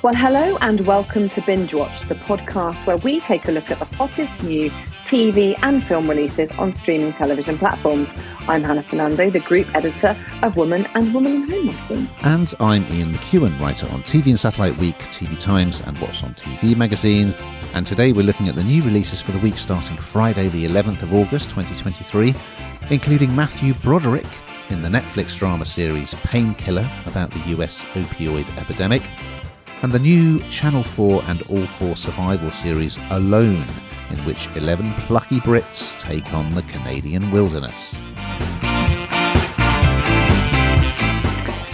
Well, hello and welcome to Bingewatch, the podcast where we take a look at the hottest new TV and film releases on streaming television platforms. I'm Hannah Fernando, the group editor of Woman and Woman in Home magazine. And I'm Ian McEwen, writer on TV and Satellite Week, TV Times and What's on TV magazine. And today we're looking at the new releases for the week starting Friday the 11th of August 2023, including Matthew Brokerick in the Netflix drama series Painkiller about the US opioid epidemic, and the new Channel 4 and All 4 survival series Alone, in which 11 plucky Brits take on the Canadian wilderness.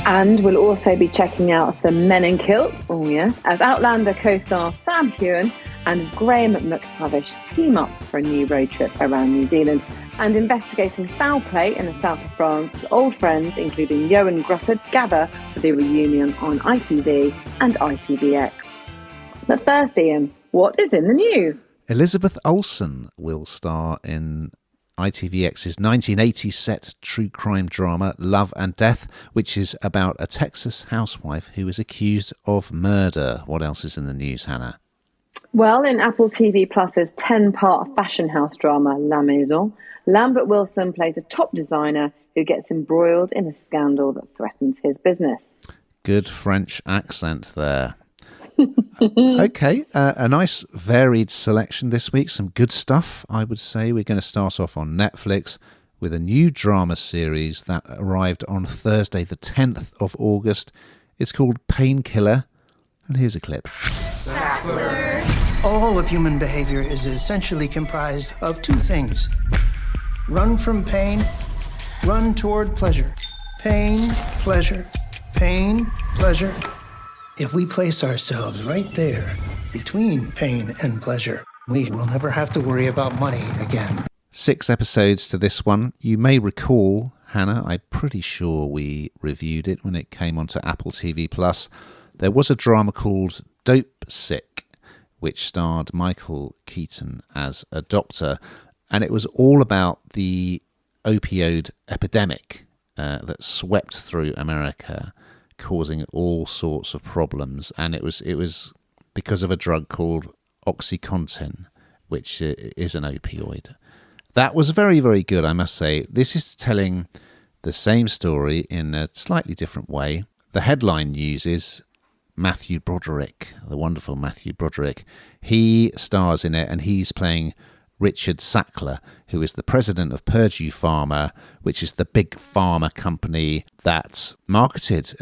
And we'll also be checking out some Men in Kilts, oh yes, as Outlander co-stars Sam Heughan and Graham McTavish team up for a new road trip around New Zealand, and investigating foul play in the south of France as old friends, including Johan Grufford, gather for the reunion on ITV and ITVX. But first, Ian, what is in the news? Elizabeth Olsen will star in ITVX's 1980s set true crime drama Love and Death, which is about a Texas housewife who is accused of murder. What else is in the news, Hannah? Well, in Apple TV Plus's 10-part fashion house drama La Maison, Lambert Wilson plays a top designer who gets embroiled in a scandal that threatens his business. Good French accent there. Okay, a nice varied selection this week. Some good stuff, I would say. We're going to start off on Netflix with a new drama series that arrived on Thursday, the 10th of August. It's called Painkiller, and here's a clip. Sackler. All of human behavior is essentially comprised of two things. Run from pain, run toward pleasure. Pain, pleasure, pain, pleasure. If we place ourselves right there, between pain and pleasure, we will never have to worry about money again. 6 episodes to this one. You may recall, Hannah, I'm pretty sure we reviewed it when it came onto Apple TV+. There was a drama called Dopesick, which starred Michael Keaton as a doctor, and it was all about the opioid epidemic that swept through America, causing all sorts of problems. And it was because of a drug called OxyContin, which is an opioid. That was very, very good, I must say. This is telling the same story in a slightly different way. The headline news is Matthew Brokerick, the wonderful Matthew Brokerick. He stars in it, and he's playing Richard Sackler, who is the president of Purdue Pharma, which is the big pharma company that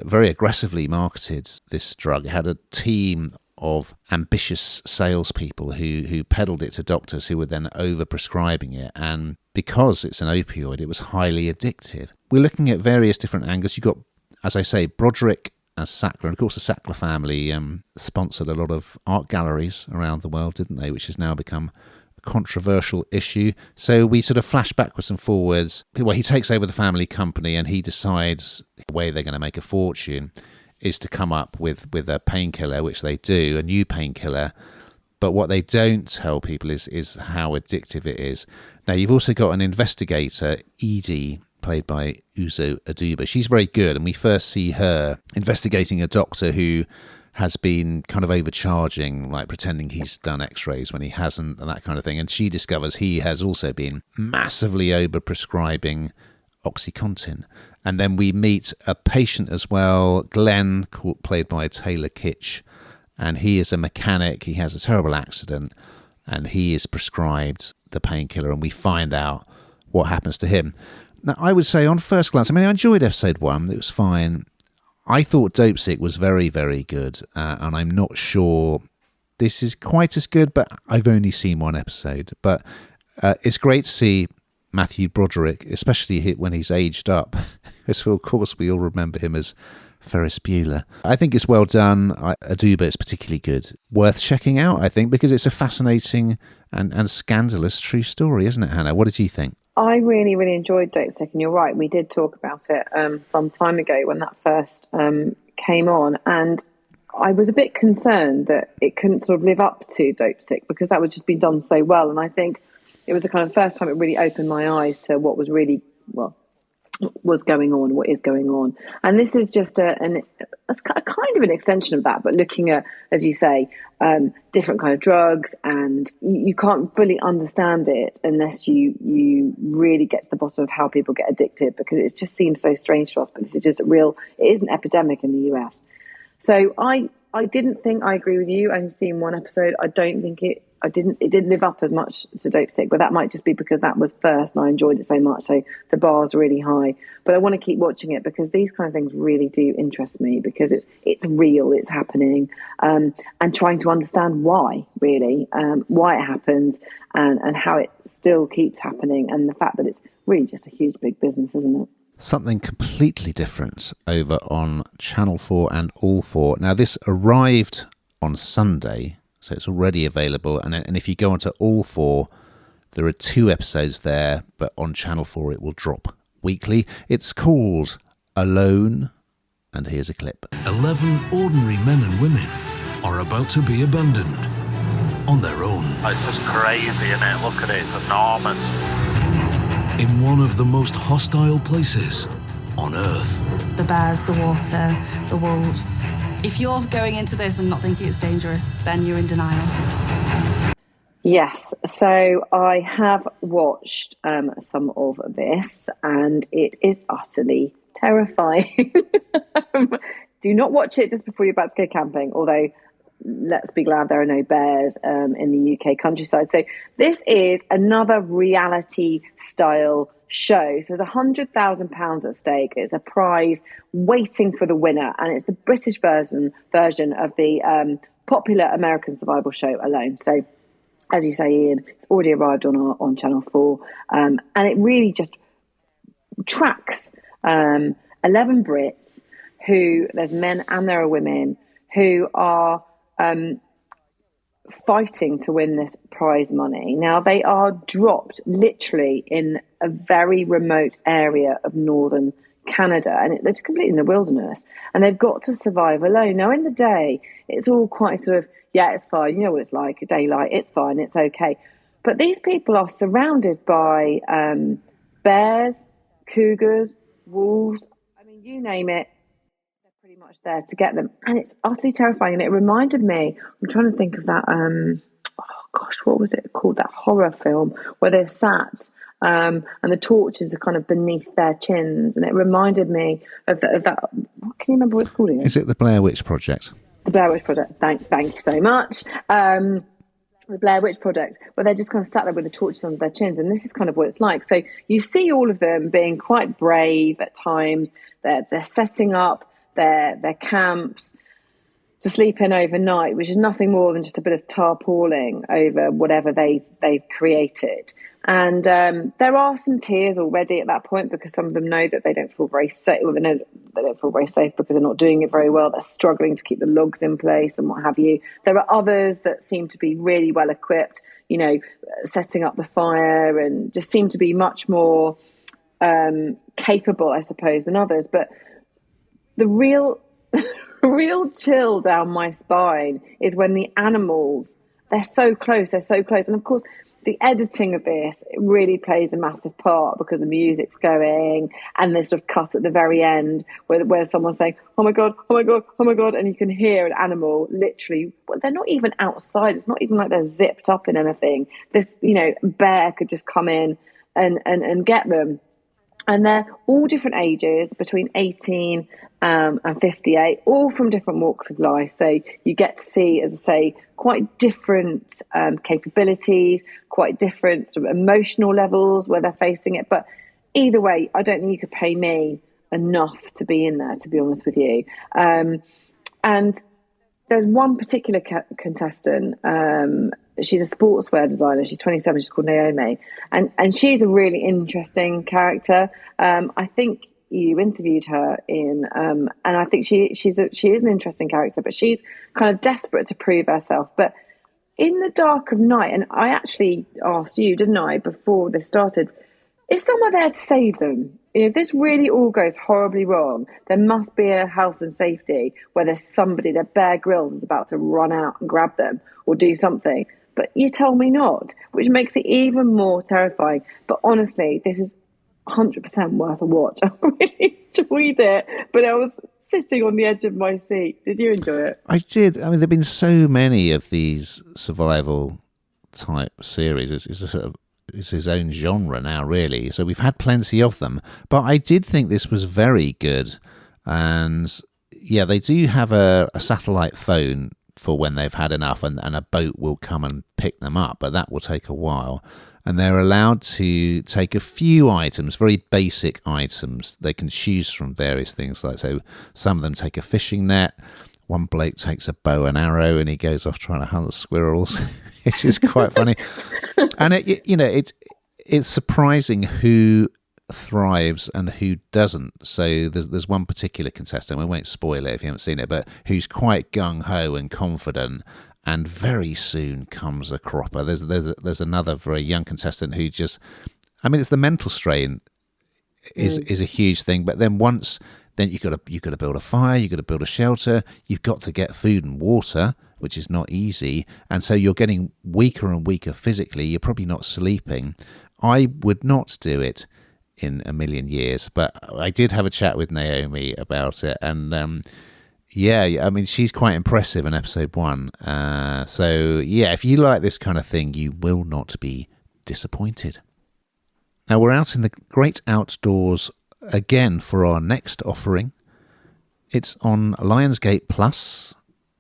very aggressively marketed this drug. It had a team of ambitious salespeople who peddled it to doctors who were then overprescribing it. And because it's an opioid, it was highly addictive. We're looking at various different angles. You've got, as I say, Brokerick as Sackler. And of course, the Sackler family sponsored a lot of art galleries around the world, didn't they? Which has now become a controversial issue. So we sort of flash backwards and forwards. Well, he takes over the family company and he decides the way they're going to make a fortune is to come up with a painkiller, which they do, a new painkiller. But what they don't tell people is how addictive it is. Now, you've also got an investigator, Edie, played by Uzo Aduba. She's very good, and we first see her investigating a doctor who has been kind of overcharging, like pretending he's done x-rays when he hasn't, and that kind of thing. And she discovers he has also been massively overprescribing OxyContin. And then we meet a patient as well, Glenn, played by Taylor Kitsch, and he is a mechanic. He has a terrible accident, and he is prescribed the painkiller, and we find out what happens to him. Now, I would say on first glance, I enjoyed episode 1. It was fine. I thought Dopesick was very, very good, and I'm not sure this is quite as good, but I've only seen one episode. But it's great to see Matthew Brokerick, especially when he's aged up. So, of course, we all remember him as Ferris Bueller. I think it's well done. Aduba is particularly good. Worth checking out, I think, because it's a fascinating and scandalous true story, isn't it, Hannah? What did you think? I really, really enjoyed Dopesick, and you're right, we did talk about it some time ago when that first came on, and I was a bit concerned that it couldn't sort of live up to Dopesick because that was just been done so well, and I think it was the kind of first time it really opened my eyes to what was really, was going on, what is going on. And this is just kind of an extension of that, but looking at, as you say, different kind of drugs, and you can't fully understand it unless you really get to the bottom of how people get addicted, because it just seems so strange to us. But this is just it is an epidemic in the US. So I didn't think I agree with you. I've seen one episode. I don't think it didn't live up as much to Dopesick, but that might just be because that was first and I enjoyed it so much. So the bar's really high, but I want to keep watching it because these kind of things really do interest me, because it's real, it's happening, and trying to understand why it happens and how it still keeps happening, and the fact that it's really just a huge big business, isn't it? Something completely different over on Channel 4 and All 4. Now, this arrived on Sunday, so it's already available. And if you go onto All 4, there are 2 episodes there, but on Channel 4 it will drop weekly. It's called Alone, and here's a clip. 11 ordinary men and women are about to be abandoned on their own. It's just crazy, isn't it? Look at it, it's enormous. In one of the most hostile places on Earth. The bears, the water, the wolves. If you're going into this and not thinking it's dangerous, then you're in denial. Yes, so I have watched some of this, and it is utterly terrifying. Do not watch it just before you're about to go camping, although let's be glad there are no bears in the UK countryside. So this is another reality-style show. So there's £100,000 at stake. It's a prize waiting for the winner, and it's the British version of the popular American survival show Alone. So, as you say, Ian, it's already arrived on Channel 4, and it really just tracks 11 Brits who, there's men and there are women, who are fighting to win this prize money. Now, they are dropped literally in a very remote area of northern Canada, and it's completely in the wilderness, and they've got to survive alone. Now, in the day, it's all quite sort of, yeah, it's fine, you know what it's like, daylight, it's fine, it's okay. But these people are surrounded by bears, cougars, wolves, I mean, you name it, pretty much there to get them, and it's utterly terrifying. And it reminded me, I'm trying to think of that what was it called, that horror film where they're sat and the torches are kind of beneath their chins, and it reminded me of that. Can you remember what it's called again? Is it the Blair Witch Project? The Blair Witch Project, thank you so much. The Blair Witch Project, where they're just kind of sat there with the torches under their chins, and this is kind of what it's like. So you see all of them being quite brave at times. They're setting up their camps to sleep in overnight, which is nothing more than just a bit of tarpauling over whatever they've created. And there are some tears already at that point, because some of them know that they don't feel very safe. Well, they know they don't feel very safe because they're not doing it very well. They're struggling to keep the logs in place and what have you. There are others that seem to be really well equipped, you know, setting up the fire, and just seem to be much more capable, I suppose, than others. But the real chill down my spine is when the animals, they're so close. And of course, the editing of this, it really plays a massive part, because the music's going, and there's sort of cut at the very end where someone's saying, oh my God, oh my God, oh my God. And you can hear an animal literally, well, they're not even outside. It's not even like they're zipped up in anything. This, you know, bear could just come in and get them. And they're all different ages, between 18 and 58, all from different walks of life. So you get to see, as I say, quite different capabilities, quite different sort of emotional levels where they're facing it. But either way, I don't think you could pay me enough to be in there, to be honest with you. And there's one particular contestant. She's a sportswear designer. She's 27. She's called Naomi, and she's a really interesting character. I think you interviewed her and I think she is an interesting character. But she's kind of desperate to prove herself. But in the dark of night, and I actually asked you, didn't I, before this started, is someone there to save them? If this really all goes horribly wrong, there must be a health and safety where there's somebody, that Bear Grylls is about to run out and grab them or do something. But you tell me not, which makes it even more terrifying. But honestly, this is 100% worth a watch. I really enjoyed it, but I was sitting on the edge of my seat. Did you enjoy it? I did. I mean, there have been so many of these survival type series. It's his own genre now, really. So we've had plenty of them. But I did think this was very good. And yeah, they do have a satellite phone for when they've had enough, and a boat will come and pick them up, but that will take a while. And they're allowed to take a few items, very basic items. They can choose from various things. Like, so some of them take a fishing net. One bloke takes a bow and arrow, and he goes off trying to hunt squirrels. It's just quite funny. And it's surprising who thrives and who doesn't. So there's one particular contestant, we won't spoil it if you haven't seen it, but who's quite gung-ho and confident, and very soon comes a cropper. There's another very young contestant who just, I mean, it's the mental strain is a huge thing. But then you've got to build a fire, you've got to build a shelter, you've got to get food and water, which is not easy. And so you're getting weaker and weaker physically. You're probably not sleeping. I would not do it in a million years, but I did have a chat with Naomi about it, and yeah, I mean, she's quite impressive in episode 1. So yeah, if you like this kind of thing, you will not be disappointed. Now we're out in the great outdoors again for our next offering. It's on Lionsgate Plus.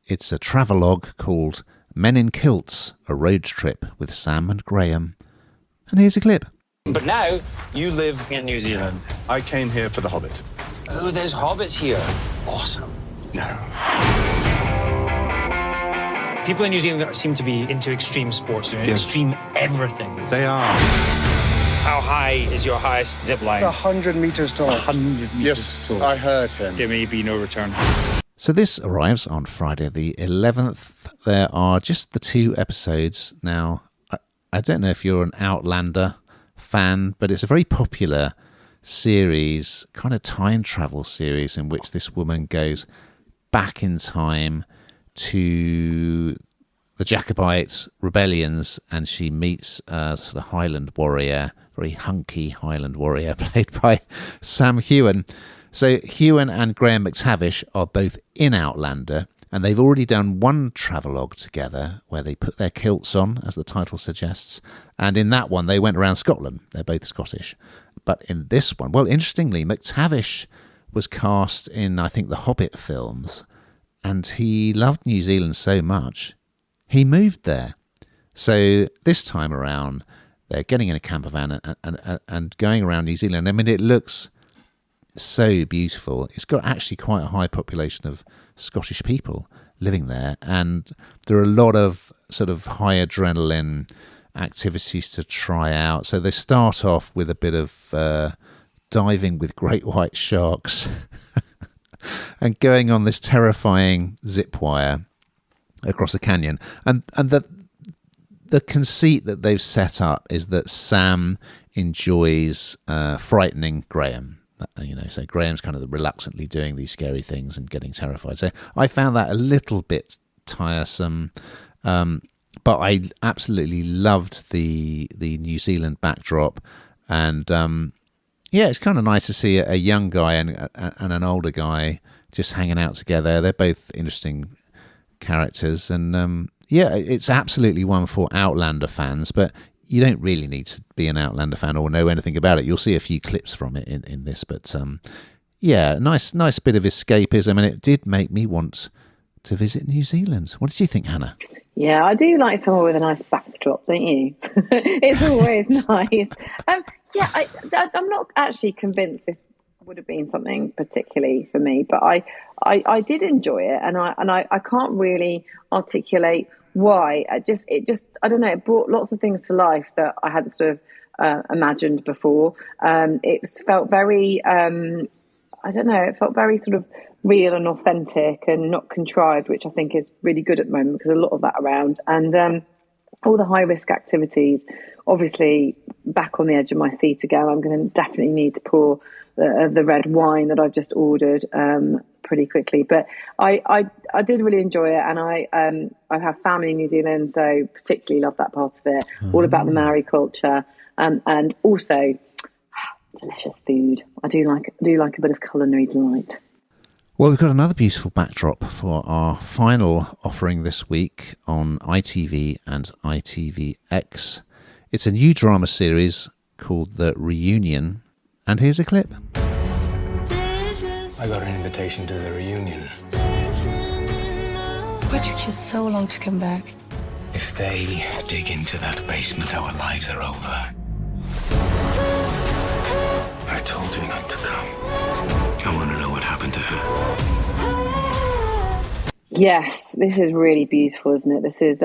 It's a travelogue called Men in Kilts, a road trip with Sam and Graham. And here's a clip. But now you live in New Zealand. I came here for The Hobbit. Oh, there's hobbits here. Awesome. No. People in New Zealand seem to be into extreme sports, extreme everything. They are. How high is your highest zip line? 100 meters tall. 100 meters Yes, tall. I heard him. There may be no return. So this arrives on Friday the 11th. There are just the 2 episodes. Now, I don't know if you're an Outlander fan, but it's a very popular series, kind of time travel series, in which this woman goes back in time to the Jacobite rebellions, and she meets a sort of Highland warrior, very hunky Highland warrior, played by Sam Heughan. So Heughan and Graham McTavish are both in Outlander, and they've already done one travelogue together where they put their kilts on, as the title suggests. And in that one, they went around Scotland. They're both Scottish. But in this one, well, interestingly, McTavish was cast in, I think, the Hobbit films. And he loved New Zealand so much, he moved there. So this time around, they're getting in a camper van and going around New Zealand. I mean, it looks so beautiful. It's got actually quite a high population of Scottish people living there, and there are a lot of sort of high adrenaline activities to try out. So they start off with a bit of diving with great white sharks and going on this terrifying zip wire across a canyon. And the conceit that they've set up is that Sam enjoys frightening Graham. So Graham's kind of reluctantly doing these scary things and getting terrified. So I found that a little bit tiresome, but I absolutely loved the New Zealand backdrop, and it's kind of nice to see a young guy and an older guy just hanging out together. They're both interesting characters, and it's absolutely one for Outlander fans, but you don't really need to be an Outlander fan or know anything about it. You'll see a few clips from it in this, but nice bit of escapism, and it did make me want to visit New Zealand. What did you think, Hannah? Yeah, I do like somewhere with a nice backdrop, don't you? It's always nice. I'm not actually convinced this would have been something particularly for me, but I did enjoy it, and I can't really articulate why. I don't know, it brought lots of things to life that I hadn't sort of imagined before. It felt very it felt very sort of real and authentic and not contrived, which I think is really good at the moment, because a lot of that around. And all the high risk activities, obviously back on the edge of my seat again. I'm going to definitely need to pour the red wine that I've just ordered pretty quickly. But I did really enjoy it, and I have family in New Zealand, so particularly love that part of it. All about the Maori culture, and also delicious food. I do like a bit of culinary delight. Well, we've got another beautiful backdrop for our final offering this week on ITV and ITVX. It's a new drama series called The Reunion, and here's a clip. I got an invitation to the reunion. What took you so long to come back? If they dig into that basement, our lives are over. I told you not to come. I want to know what happened to her. Yes, this is really beautiful, isn't it? This is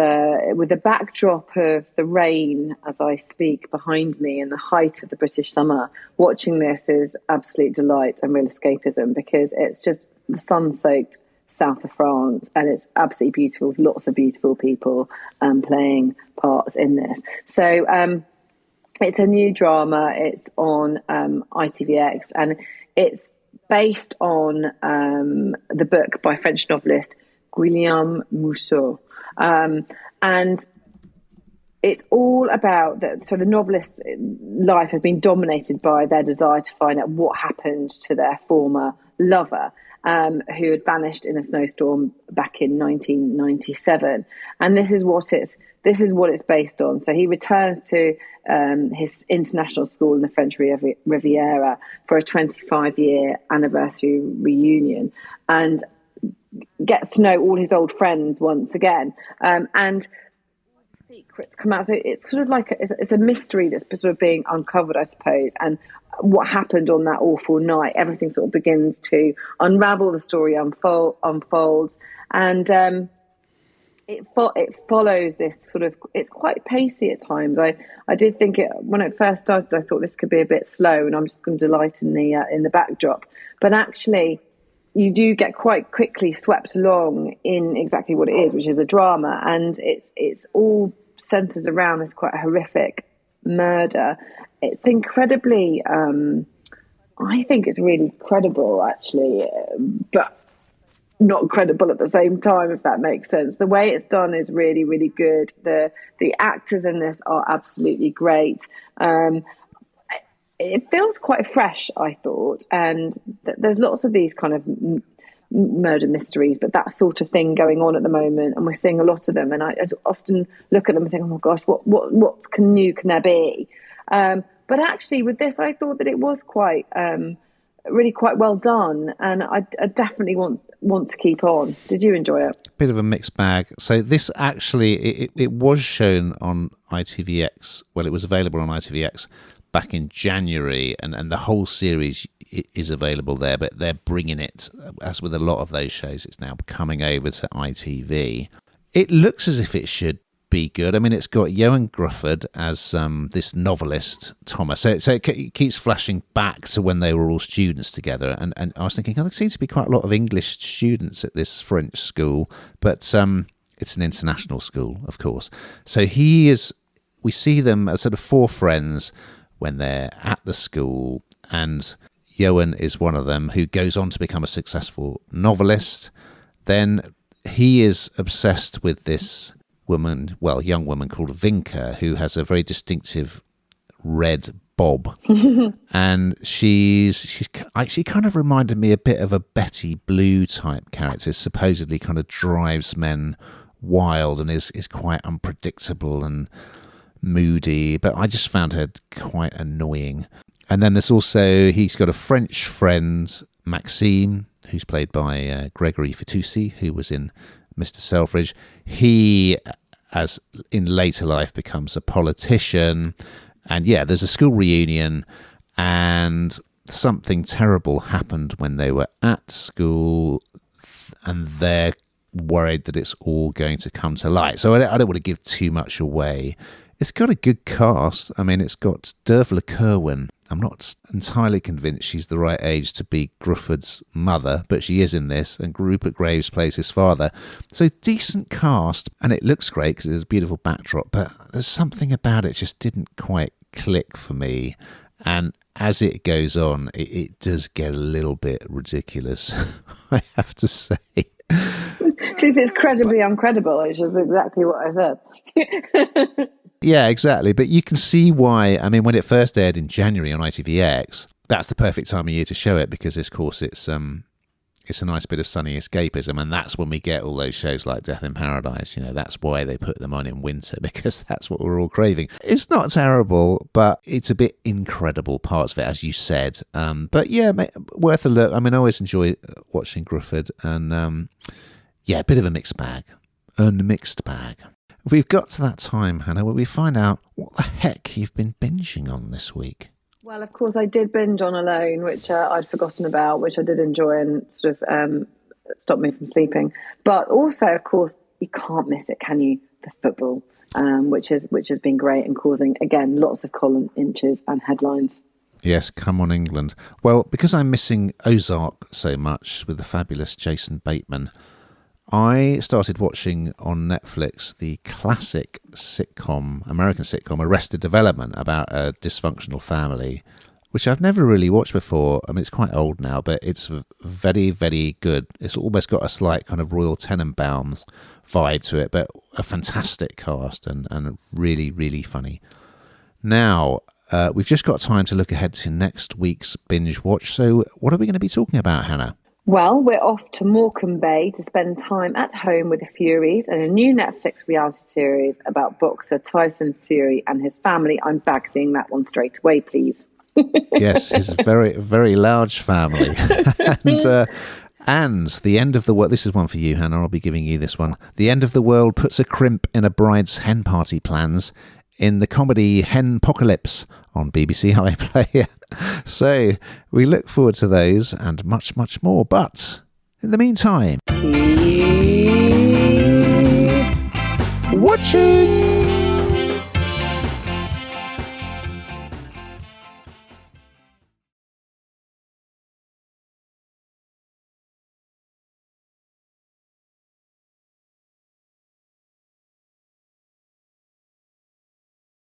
with the backdrop of the rain as I speak behind me and the height of the British summer. Watching this is absolute delight and real escapism, because it's just the sun-soaked south of France, and it's absolutely beautiful with lots of beautiful people playing parts in this. So it's a new drama. It's on ITVX, and it's based on the book by French novelist Guillaume Musso. And it's all about that. So the novelist's life has been dominated by their desire to find out what happened to their former lover, who had vanished in a snowstorm back in 1997. And this is what it's based on. So he returns to his international school in the French Riviera for a 25-year anniversary reunion, and gets to know all his old friends once again. And secrets come out. So it's sort of like it's a mystery that's sort of being uncovered, I suppose. And what happened on that awful night, everything sort of begins to unravel. The story unfolds, and it follows this sort of. It's quite pacey at times. I did think when it first started, I thought this could be a bit slow, and I'm just going to delight in the backdrop. But actually, you do get quite quickly swept along in exactly what it is, which is a drama, and it's all centres around this quite horrific murder. It's incredibly, I think it's really credible, actually, but not credible at the same time, if that makes sense. The way it's done is really, really good. The actors in this are absolutely great. It feels quite fresh, I thought, and there's lots of these kind of murder mysteries, but that sort of thing going on at the moment, and we're seeing a lot of them. And I often look at them and think, oh my gosh, what can there be? But actually, with this, I thought that it was quite, really quite well done, and I definitely want to keep on. Did you enjoy it? Bit of a mixed bag. So this actually, it was shown on ITVX. Well, it was available on ITVX back in January, and the whole series is available there, but they're bringing it, as with a lot of those shows, it's now coming over to ITV. It looks as if it should be good. I mean, it's got Johan Grufford as this novelist, Thomas. So it keeps flashing back to when they were all students together, and I was thinking, there seems to be quite a lot of English students at this French school, but it's an international school, of course. So we see them as sort of four friends when they're at the school, and Johan is one of them, who goes on to become a successful novelist. Then he is obsessed with this young woman called Vinka, who has a very distinctive red bob. And she kind of reminded me a bit of a Betty Blue type character, supposedly kind of drives men wild and is quite unpredictable and moody, but I just found her quite annoying. And then there's also, he's got a French friend, Maxime, who's played by Gregory Fitoussi, who was in Mr. Selfridge. He, as in later life, becomes a politician. And yeah, there's a school reunion, and something terrible happened when they were at school, and they're worried that it's all going to come to light. So I don't want to give too much away. It's got a good cast. I mean, it's got Dervla Kerwin. I'm not entirely convinced she's the right age to be Grufford's mother, but she is in this, and Rupert Graves plays his father. So decent cast, and it looks great because there's a beautiful backdrop, but there's something about it just didn't quite click for me. And as it goes on, it does get a little bit ridiculous, I have to say. It's incredibly uncredible, which is exactly what I said. Yeah, exactly. But you can see why. I mean, when it first aired in January on ITVX, that's the perfect time of year to show it, because, of course, it's it's a nice bit of sunny escapism, and that's when we get all those shows like Death in Paradise. You know, that's why they put them on in winter, because that's what we're all craving. It's not terrible, but it's a bit incredible, parts of it, as you said. But yeah, worth a look. I mean, I always enjoy watching Grufford, and yeah, a bit of a mixed bag. We've got to that time, Hannah, where we find out what the heck you've been binging on this week. Well, of course, I did binge on Alone, which I'd forgotten about, which I did enjoy and sort of stopped me from sleeping. But also, of course, you can't miss it, can you? The football, which has been great and causing, again, lots of column inches and headlines. Yes, come on, England. Well, because I'm missing Ozark so much with the fabulous Jason Bateman, I started watching on Netflix the classic American sitcom, Arrested Development, about a dysfunctional family, which I've never really watched before. I mean, it's quite old now, but it's very, very good. It's almost got a slight kind of Royal Tenenbaums vibe to it, but a fantastic cast and really, really funny. Now, we've just got time to look ahead to next week's Binge Watch. So what are we going to be talking about, Hannah? Well, we're off to Morecambe Bay to spend time at home with the Furies and a new Netflix reality series about boxer Tyson Fury and his family. I'm back seeing that one straight away, please. Yes, his very, very large family. And the end of the world. This is one for you, Hannah. I'll be giving you this one. The end of the world puts a crimp in a bride's hen party plans in the comedy Henpocalypse on BBC iPlayer. So we look forward to those and much, much more. But in the meantime, keep watching.